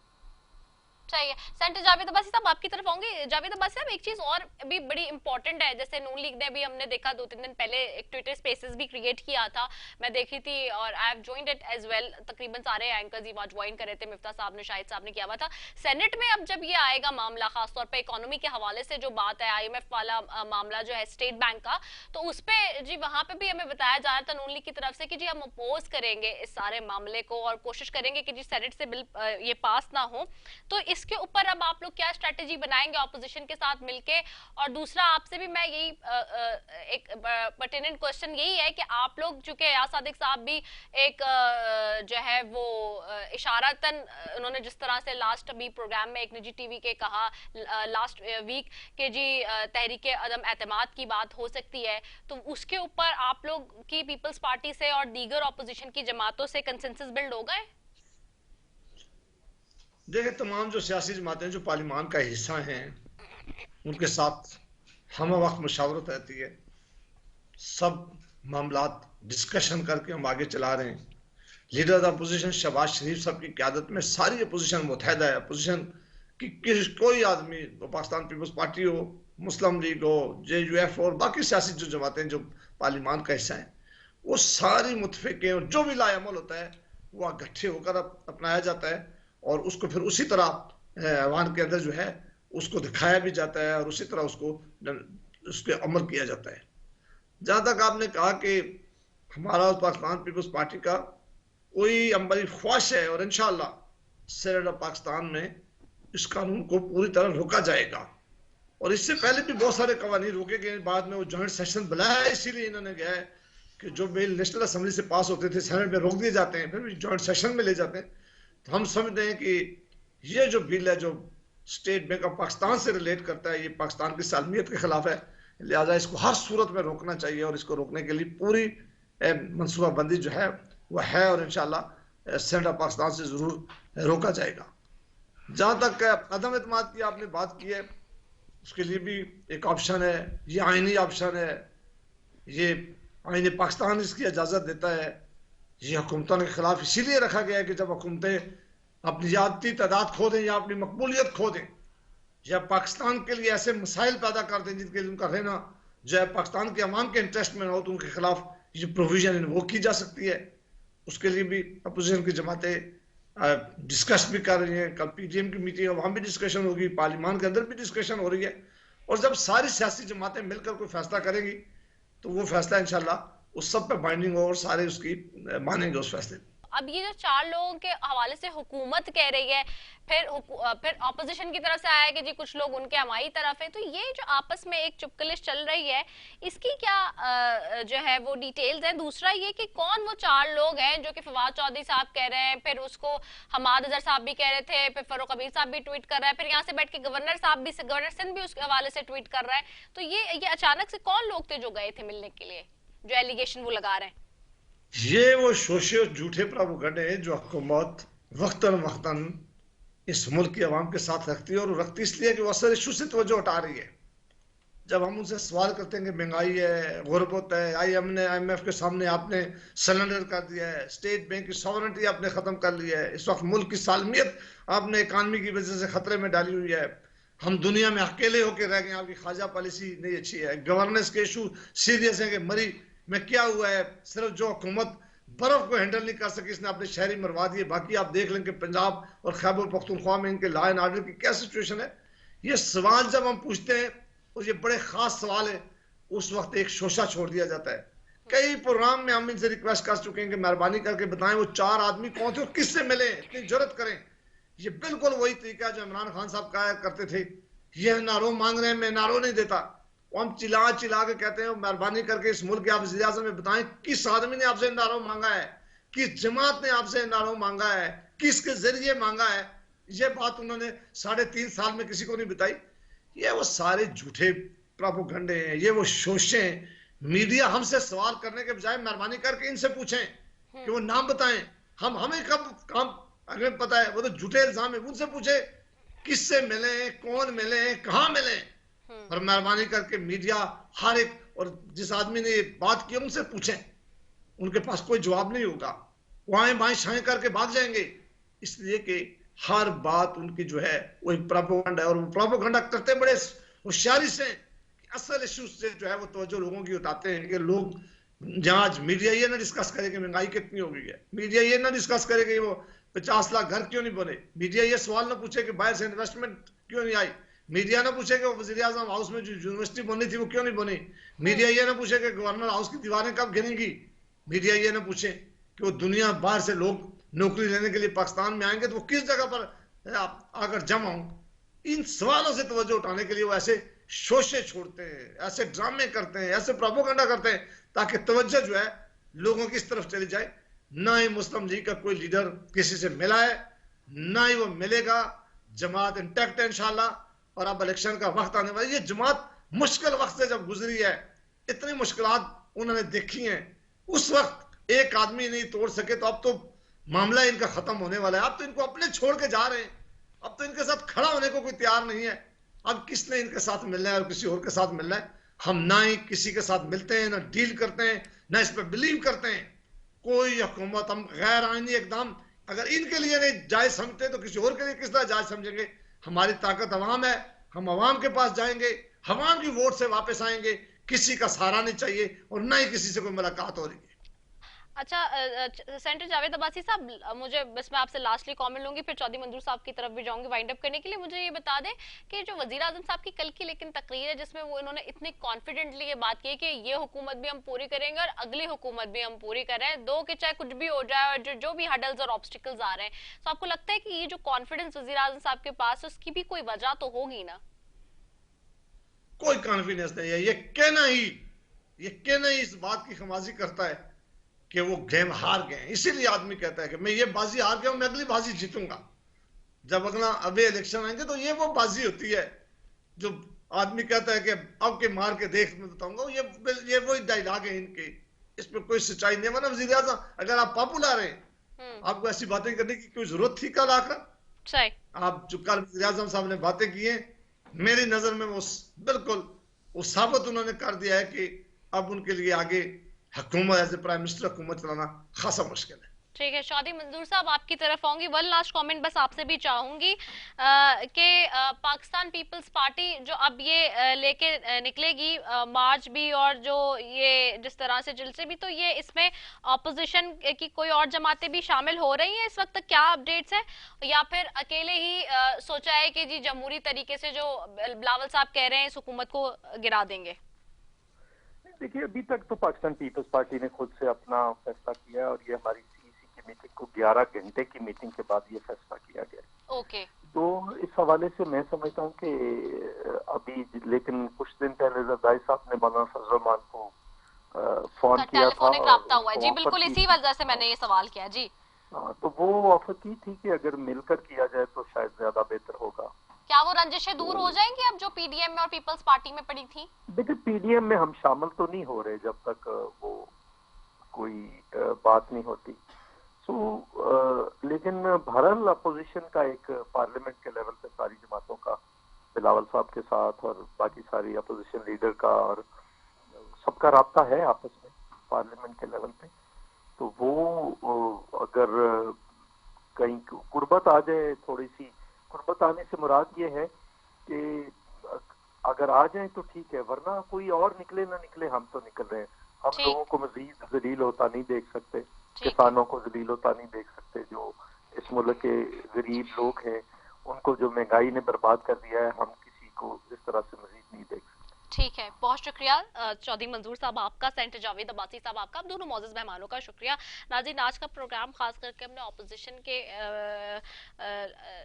चाहिए। सेनेटर जावेद अब्बासी साहब आपकी तरफ होंगे। जावेद अब्बासी साहब, एक चीज और भी बड़ी इंपॉर्टेंट है, जैसे नून लीग ने भी, हमने देखा 2-3 दिन पहले एक ट्विटर स्पेसेस भी क्रिएट किया था, मैं देखी थी और I have joined it as well. तकरीबन सारे एंकर्स ही ज्वाइन कर रहे थे, मिफ्ता साहब ने, शाहिद साहब ने किया हुआ था। सेनेट में अब जब ये आएगा मामला, खासतौर पर इकोनॉमी के हवाले से जो बात है, IMF वाला मामला जो है स्टेट बैंक का, तो उस पर जी वहां पे भी हमें बताया जा रहा था नून लीग की तरफ से कि जी हम अपोज करेंगे इस सारे मामले को और कोशिश करेंगे कि जी सेनेट से बिल ये पास ना हो। तो इसके ऊपर अब आप लोग क्या स्ट्रेटेजी बनाएंगे ऑपोजिशन के साथ मिलके? और दूसरा, आपसे भी मैं यही एक पर्टिनेंट क्वेश्चन यही है कि आप लोग, चूंकि याद सादिक साहब भी एक जो है वो इशारतन उन्होंने जिस तरह से लास्ट अभी प्रोग्राम में एक निजी टीवी के कहा लास्ट वीक कि जी तहरीक अदम एतमाद की बात हो सकती है, तो उसके ऊपर आप लोग की पीपल्स पार्टी से और दीगर ऑपोजिशन की जमातों से कंसेंसस बिल्ड हो गए? देखिए, तमाम जो सियासी जमातें जो पार्लियामान का हिस्सा हैं, उनके साथ हम वक्त मुशावरत रहती है, सब मामलात डिस्कशन करके हम आगे चला रहे हैं। लीडर ऑफ अपोजिशन शहबाज शरीफ साहब की क़यादत में सारी अपोजिशन मुतहदा है। अपोजिशन की कोई आदमी, पाकिस्तान पीपल्स पार्टी हो, मुस्लिम लीग हो, JUF और बाकी सियासी जो जमातें जो पार्लियामान का हिस्सा हैं, वो सारी मुतफिक हैं, और जो भी लाएमल होता है वो इकट्ठे होकर अपनाया जाता है और उसको फिर उसी तरह ऐवान के अंदर जो है उसको दिखाया भी जाता है और उसी तरह उस पर अमल किया जाता है। जहाँ तक आपने कहा कि हमारा पाकिस्तान पीपल्स पार्टी का कोई हमारी ख्वाहिश है, और इंशाअल्लाह सेनेट ऑफ पाकिस्तान में इस कानून को पूरी तरह रोका जाएगा। और इससे पहले भी बहुत सारे कवानीन रोके गए, बाद में वो जॉइंट सेशन बुलाया, इसीलिए इन्होंने कहा है कि जो बिल नेशनल असेंबली से पास होते थे सेनेट में रोक दिए जाते हैं, फिर भी जॉइंट सेशन में ले जाते हैं। तो हम समझते हैं कि ये जो बिल है जो स्टेट बैंक ऑफ पाकिस्तान से रिलेट करता है, ये पाकिस्तान की सालमियत के खिलाफ है, लिहाजा इसको हर सूरत में रोकना चाहिए और इसको रोकने के लिए पूरी मनसूबाबंदी जो है वो है, और इंशाल्लाह सेनेट ऑफ पाकिस्तान से जरूर रोका जाएगा। जहाँ तक अदम एतमाद की आपने बात की है, उसके लिए भी एक ऑप्शन है, ये आईनी ऑप्शन है, ये आईन पाकिस्तान इसकी इजाज़त देता है। ये हुकूमतों के खिलाफ इसीलिए रखा गया है कि जब हुकूमतें अपनी ज़्यादती तादाद खो दें या अपनी मकबूलियत खो दें या पाकिस्तान के लिए ऐसे मसाइल पैदा कर दें जिनके लिए उनका रहना जो है पाकिस्तान के अवाम के इंटरेस्ट में हो, तो उनके खिलाफ ये प्रोविजन इन्वोक की जा सकती है। उसके लिए भी अपोजिशन की जमातें डिस्कस भी कर रही हैं। कल PTM की मीटिंग है, वहाँ भी डिस्कशन होगी, पार्लियामान के अंदर भी डिस्कशन हो रही है। और जब सारी सियासी जमातें मिलकर कोई फैसला करेंगी तो वो फैसला इंशाल्लाह उस सब पे बाइंडिंग हो और सारे उसकी मानेंगे उस फैसले। अब ये जो 4 लोगों के हवाले से हुकूमत कह रही है, फिर ऑपोजिशन की तरफ से आया है कि जी कुछ लोग उनके हमारी तरफ है, तो ये जो आपस में एक चुपकलिश चल रही है, इसकी क्या जो है वो डिटेल्स हैं? दूसरा ये कि कौन वो 4 लोग हैं जो कि फवाद चौधरी साहब कह रहे हैं, फिर उसको हमाद अजहर साहब भी कह रहे थे, फिर फरूक कबीर साहब भी ट्वीट कर रहा है, फिर यहाँ से बैठ के गवर्नर साहब भी, गवर्नर सिंध भी उसके हवाले से ट्वीट कर रहा है। तो ये अचानक से कौन लोग थे जो गए थे मिलने के लिए, जो एलिगेशन वो लगा रहे हैं? ये वो शोशे और झूठे प्रोपेगेंडे हैं जो हुकूमत वक्तन वक्तन इस मुल्क की आवाम के साथ रखती है, और रखती इसलिए कि वो असर इशू से तवज्जो हटा रही है। जब हम उनसे सवाल करते हैं कि महंगाई है, गुरबत है, IMF के सामने आपने सरेंडर कर दिया है, स्टेट बैंक की सॉवरेनिटी आपने खत्म कर लिया है, इस वक्त मुल्क की सालमियत आपने इकानमी की वजह से खतरे में डाली हुई है, हम दुनिया में अकेले होकर रह गए, आपकी खाजा पॉलिसी नहीं अच्छी है, गवर्नेंस के इशू सीरियस है कि मरी में क्या हुआ है, सिर्फ जो हुकूमत बर्फ को हैंडल नहीं कर सकी इसने अपने शहरी मरवा दिए। बाकी आप देख लें कि पंजाब और खैबर पख्तूनख्वा में इनके लॉ एंड ऑर्डर की क्या सिचुएशन है। ये सवाल जब हम पूछते हैं और ये बड़े खास सवाल है, उस वक्त एक शोशा छोड़ दिया जाता है। कई प्रोग्राम में हम इनसे रिक्वेस्ट कर चुके हैं कि मेहरबानी करके बताएं वो 4 आदमी कौन थे और किससे मिले, इतनी जरूरत करें। ये बिल्कुल वही तरीका जो इमरान खान साहब कहा करते थे, ये नारो मांग रहे हैं, मैं नारो नहीं देता। हम चिल्ला चिल्ला के कहते हैं मेहरबानी करके इस मुल्क के आप वज़ीर आज़म में बताएं किस आदमी ने आपसे नारो मांगा है, किस जमात ने आपसे नारो मांगा है, किसके जरिए मांगा है। ये बात उन्होंने 3.5 साल में किसी को नहीं बताई। ये वो सारे झूठे प्रोपेगेंडे हैं, ये वो शोशे हैं। मीडिया हमसे सवाल करने के बजाय मेहरबानी करके इनसे पूछें कि वो नाम बताएं। हमें कब काम अगर पता है, वो तो झूठे इल्जाम है, उनसे पूछे किससे मिले, कौन मिले, कहाँ मिले। और मेहरबानी करके मीडिया हर एक, और जिस आदमी ने ये बात की उनसे पूछें, उनके पास कोई जवाब नहीं होगा, वाएं बाएं शाएं करके भाग जाएंगे। इसलिए कि हर बात उनकी जो है वो एक प्रोपेगेंडा है, और वो प्रोपेगेंडा करते बड़े होशियारी से, असल इश्यूज से जो है वो तवज्जो लोगों की उठाते हैं कि लोग जहाँ मीडिया ये ना डिस्कस करे कि महंगाई कितनी हो गई है, मीडिया ये ना डिस्कस करे कि वो 50 लाख घर क्यों नहीं बने, मीडिया ये सवाल ना पूछे कि बाहर से इन्वेस्टमेंट क्यों नहीं आई, मीडिया ना पूछे कि वज़ीर आज़म हाउस में जो यूनिवर्सिटी बननी थी वो क्यों नहीं बनी, मीडिया ये ना पूछे कि गवर्नर हाउस की दीवारें कब गिरेंगी, मीडिया ये ना पूछे कि वो दुनिया बाहर से लोग नौकरी लेने के लिए पाकिस्तान में आएंगे तो वो किस जगह पर आकर जमा हों। इन सवालों से तवज्जो उठाने के लिए वो ऐसे शोशे छोड़ते हैं, ऐसे ड्रामे करते हैं, ऐसे प्रोपेगेंडा करते हैं ताकि तवज्जो जो है लोगों की इस तरफ चली जाए। ना ही मुस्लिम लीग का कोई लीडर किसी से मिला है, ना ही वो मिलेगा। जमात इंटैक्ट है इंशाल्लाह, और अब इलेक्शन का वक्त आने वाला। ये जमात मुश्किल वक्त से जब गुजरी है, इतनी मुश्किलात उन्होंने देखी हैं, उस वक्त एक आदमी नहीं तोड़ सके, तो अब तो मामला इनका खत्म होने वाला है। अब तो इनको अपने छोड़ के जा रहे हैं, अब तो इनके साथ खड़ा होने को कोई तैयार नहीं है। अब किसने इनके साथ मिलना है और किसी और के साथ मिलना है। हम ना ही किसी के साथ मिलते हैं, ना डील करते हैं, ना इस पर बिलीव करते हैं। कोई हुकूमत हम गैर आईनी एकदम अगर इनके लिए नहीं जायज समझते तो किसी और के लिए किस तरह जायज समझेंगे। हमारी ताकत अवाम है, हम अवाम के पास जाएंगे, अवाम की वोट से वापस आएंगे। किसी का सहारा नहीं चाहिए और ना ही किसी से कोई मुलाकात हो रही है। अच्छा सेंटर जावेद अब्बासी साहब, मुझे बस मैं आपसे लास्टली कमेंट लूंगी, फिर चौधरी मंजूर साहब की तरफ भी जाऊंगी वाइंड अप करने के लिए। मुझे ये बता दें कि जो वजीर आजम साहब की कल की लेकिन तकरीर है जिसमें वो इन्होंने इतने कॉन्फिडेंटली ये बात की है कि ये हुकूमत भी हम पूरी करेंगे और अगली हुकूमत भी हम पूरी कर रहे हैं, दो कि चाहे कुछ भी हो जाए, और जो भी हडल्स और ऑब्स्टिकल्स आ रहे हैं, तो आपको लगता है कि ये जो कॉन्फिडेंस वजीर आजम साहब के पास है उसकी भी कोई वजह तो होगी ना? कोई कॉन्फिडेंस नहीं है, ये कहना ही इस बात की खमाजी करता है कि वो गेम हार गए। इसीलिए आदमी कहता है कि मैं ये बाजी हार गया हूं, मैं अगली बाजी जीतूंगा। जब अगला अभी इलेक्शन आएंगे तो ये वो बाजी होती है जो आदमी कहता है कि अब के मार के देख मैं बताऊंगा। ये वही डायलॉग है इनके, इस पर कोई सच्चाई नहीं है। वरना वजीर आजम अगर आप पॉपुलर हैं, आपको ऐसी बातें करने की कोई जरूरत थी कल आकर? सही। आप जो कल वजीर आजम साहब ने बातें की हैं, मेरी नजर में वो बिल्कुल वो साबित उन्होंने कर दिया है कि अब उनके लिए आगे हुकूमत एज ए प्राइम मिनिस्टर हुकूमत चलाना खासा मुश्किल है। ठीक है, चौधरी मंजूर साहब आपकी तरफ आऊंगी। वन लास्ट कमेंट बस आपसे भी चाहूंगी कि पाकिस्तान पीपल्स पार्टी जो अब ये लेके निकलेगी मार्च भी, और जो ये जिस तरह से जलसे भी, तो ये इसमें ऑपोजिशन की कोई और जमातें भी शामिल हो रही हैं इस वक्त तक? क्या अपडेट्स है, या फिर अकेले ही सोचा है कि जी जमहूरी तरीके से जो बिलावल साहब कह रहे हैं इस हुकूमत को गिरा देंगे? देखिए, अभी तक तो पाकिस्तान पीपल्स पार्टी ने खुद से अपना फैसला किया, और ये हमारी सीईसी की मीटिंग को 11 घंटे की मीटिंग के बाद ये फैसला किया गया। ओके। तो इस हवाले से मैं समझता हूँ कि अभी, लेकिन कुछ दिन पहले जरदारी साहब ने मौलाना फजल रहमान को फोन किया था, रब्ता हुआ है जी, बिल्कुल इसी वजह से मैंने ये सवाल किया जी। तो वो ऑफर की थी कि अगर मिलकर किया जाए तो शायद ज्यादा बेहतर होगा। क्या वो रंजिशें दूर हो जाएंगी अब जो पीडीएम में और पीपल्स पार्टी में पड़ी थी? देखिए, पीडीएम में हम शामिल तो नहीं हो रहे जब तक वो कोई बात नहीं होती। लेकिन बहरहाल अपोजिशन का एक पार्लियामेंट के लेवल पे सारी जमातों का, बिलावल साहब के साथ और बाकी सारी अपोजिशन लीडर का और सबका राब्ता है आपस में पार्लियामेंट के लेवल पे। तो वो अगर कहीं कुर्बत आ जाए, थोड़ी सी कुर्बत आने से मुराद ये है कि अगर आ जाए तो ठीक है, वरना कोई और निकले ना निकले, हम तो निकल रहे हैं। हम लोगों को मजीद जलील होता नहीं देख सकते, किसानों को जलील होता नहीं देख सकते, जो इस मुल्क के गरीब लोग हैं उनको जो महंगाई ने बर्बाद कर दिया है, हम किसी को इस तरह से मजीद नहीं देख सकते। ठीक है, बहुत शुक्रिया चौधरी मंजूर साहब आपका, सेंटर जावेद अब्बासी साहब आपका, आप दोनों मौजूद मेहमानों का शुक्रिया। नाज़रीन, आज का प्रोग्राम खास करके हमने ऑपोजिशन के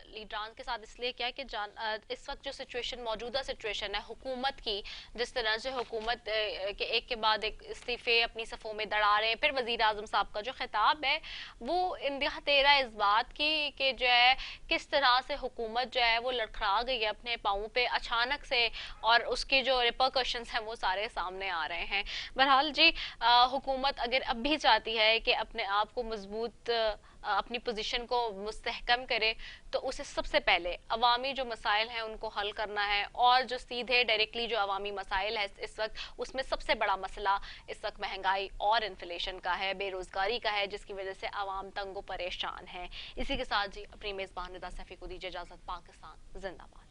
लीडरान के साथ इसलिए किया कि इस वक्त जो सिचुएशन, मौजूदा सिचुएशन है हुकूमत की, जिस तरह से हुकूमत के एक के बाद एक इस्तीफे अपनी सफ़ों में दड़ा रहे हैं, फिर वज़ीर आज़म साहब का जो खिताब है वो इंतहा तेरा इस बात की कि जो है किस तरह से हुकूमत जो है वो लड़खड़ा गई है अपने पाँवों पे अचानक से, और उसके जो रिपरकशंस हैं वो सारे सामने आ रहे हैं। बहरहाल जी, हुकूमत अगर अब भी चाहती है कि अपने आप को मजबूत, अपनी पोजीशन को मुस्तहकम करे, तो उसे सबसे पहले अवामी जो मसाइल हैं उनको हल करना है, और जो सीधे डायरेक्टली जो अवामी मसाइल है इस वक्त, उसमें सबसे बड़ा मसला इस वक्त महंगाई और इन्फ्लेशन का है, बेरोजगारी का है, जिसकी वजह से अवाम तंगो परेशान है। इसी के साथ जी अपनी मेज़बान निदा सैफी को दीजिए इजाज़त। पाकिस्तान जिंदाबाद।